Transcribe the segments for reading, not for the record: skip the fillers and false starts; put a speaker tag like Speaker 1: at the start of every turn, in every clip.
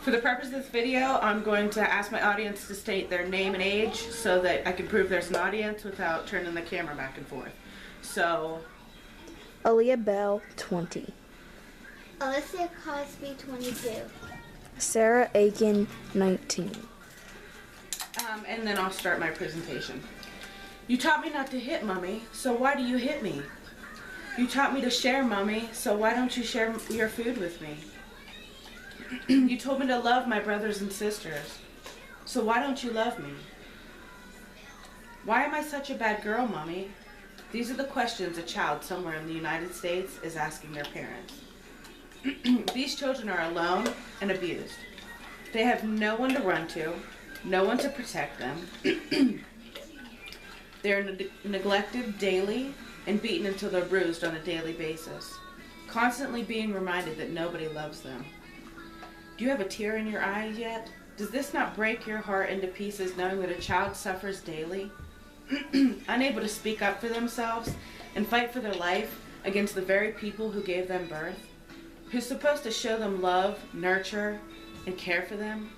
Speaker 1: For the purpose of this video, I'm going to ask my audience to state their name and age so that I can prove there's an audience without turning the camera back and forth. So,
Speaker 2: Aaliyah Bell, 20.
Speaker 3: Alyssa Cosby, 22.
Speaker 2: Sarah Aiken, 19.
Speaker 1: and then I'll start my presentation. You taught me not to hit, Mommy, so why do you hit me? You taught me to share, Mommy, so why don't you share your food with me? You told me to love my brothers and sisters, so why don't you love me? Why am I such a bad girl, Mommy? These are the questions a child somewhere in the United States is asking their parents. These children are alone and abused. They have no one to run to, no one to protect them. They're neglected daily and beaten until they're bruised on a daily basis, constantly being reminded that nobody loves them. Do you have a tear in your eye yet? Does this not break your heart into pieces knowing that a child suffers daily, unable to speak up for themselves and fight for their life against the very people who gave them birth, who's supposed to show them love, nurture, and care for them?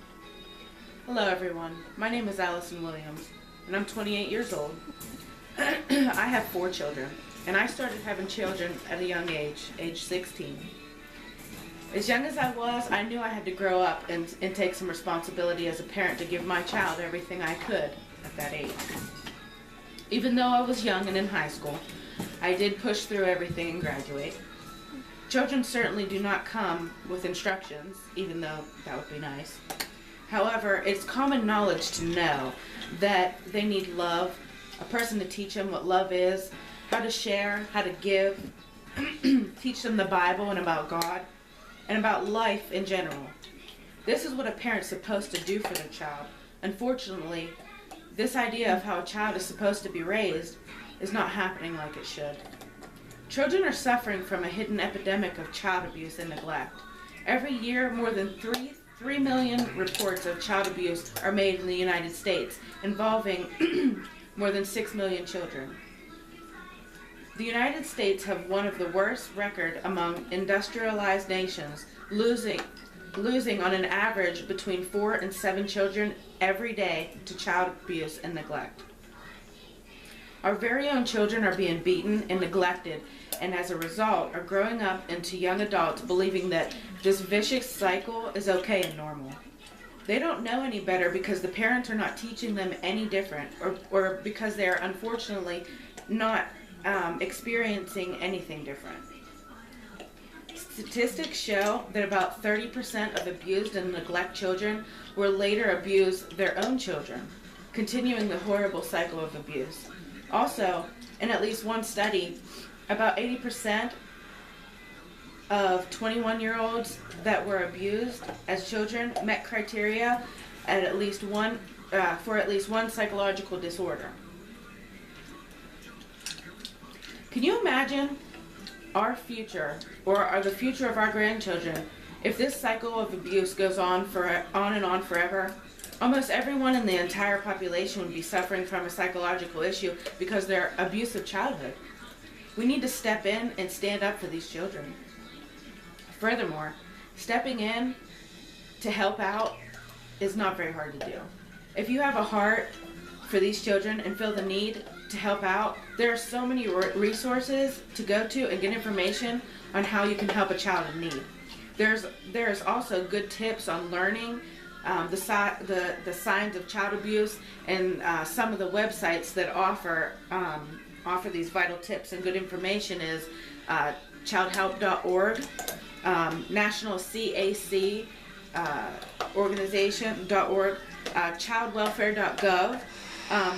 Speaker 1: Hello everyone, my name is Allison Williams, and I'm 28 years old. I have 4 children, and I started having children at a young age 16. As young as I was, I knew I had to grow up and take some responsibility as a parent to give my child everything I could at that age. Even though I was young and in high school, I did push through everything and graduate. Children certainly do not come with instructions, even though that would be nice. However, it's common knowledge to know that they need love, a person to teach them what love is, how to share, how to give, teach them the Bible and about God, and about life in general. This is what a parent's supposed to do for their child. Unfortunately, this idea of how a child is supposed to be raised is not happening like it should. Children are suffering from a hidden epidemic of child abuse and neglect. Every year, more than 3 million reports of child abuse are made in the United States, involving more than 6 million children. The United States have one of the worst record among industrialized nations, losing on an average between 4 and 7 children every day to child abuse and neglect. Our very own children are being beaten and neglected, and as a result are growing up into young adults believing that this vicious cycle is okay and normal. They don't know any better because the parents are not teaching them any different, or because they are unfortunately not experiencing anything different. Statistics show that about 30% of abused and neglect children will later abuse their own children, continuing the horrible cycle of abuse. Also, in at least one study, about 80% of 21-year-olds that were abused as children met criteria at least one for at least one psychological disorder. Can you imagine our future, or the future of our grandchildren, if this cycle of abuse goes on and on forever? Almost everyone in the entire population would be suffering from a psychological issue because of their abusive childhood. We need to step in and stand up for these children. Furthermore, stepping in to help out is not very hard to do. If you have a heart for these children and feel the need to help out, there are so many resources to go to and get information on how you can help a child in need. There's also good tips on learning the signs of child abuse, and some of the websites that offer these vital tips and good information is childhelp.org, National CAC organization.org, childwelfare.gov.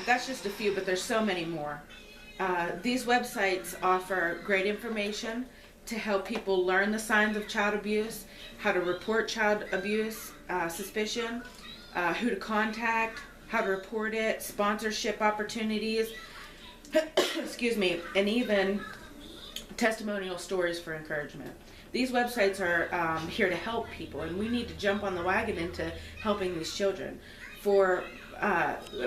Speaker 1: That's just a few, but there's so many more. These websites offer great information to help people learn the signs of child abuse, how to report child abuse suspicion, who to contact, how to report it, sponsorship opportunities, excuse me, and even testimonial stories for encouragement. These websites are here to help people, and we need to jump on the wagon into helping these children. For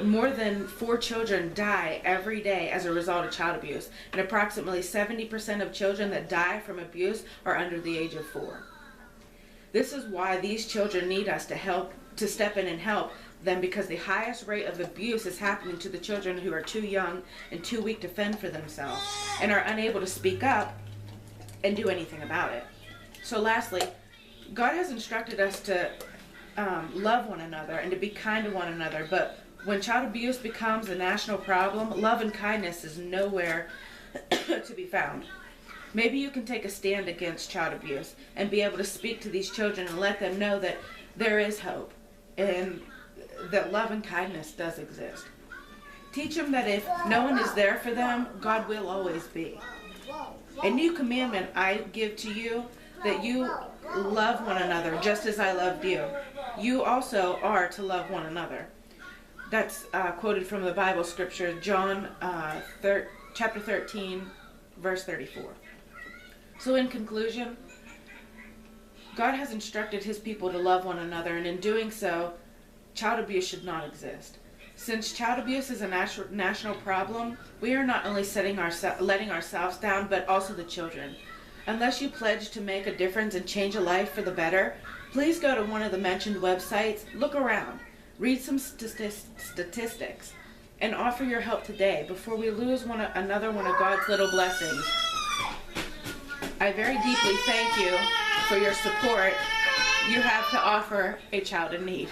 Speaker 1: more than 4 children die every day as a result of child abuse, and approximately 70% of children that die from abuse are under the age of 4. This is why these children need us to step in and help them, because the highest rate of abuse is happening to the children who are too young and too weak to fend for themselves and are unable to speak up and do anything about it. So lastly, God has instructed us to love one another and to be kind to one another, but when child abuse becomes a national problem, love and kindness is nowhere to be found. Maybe you can take a stand against child abuse and be able to speak to these children and let them know that there is hope and that love and kindness does exist. Teach them that if no one is there for them, God will always be. A new commandment I give to you, that you love one another just as I loved you. You also are to love one another. That's quoted from the Bible scripture, John chapter 13, verse 34. So in conclusion, God has instructed his people to love one another, and in doing so, child abuse should not exist. Since child abuse is a national problem, we are not only letting ourselves down, but also the children. Unless you pledge to make a difference and change a life for the better, please go to one of the mentioned websites, look around, read some statistics, and offer your help today before we lose another one of God's little blessings. I very deeply thank you for your support you have to offer a child in need.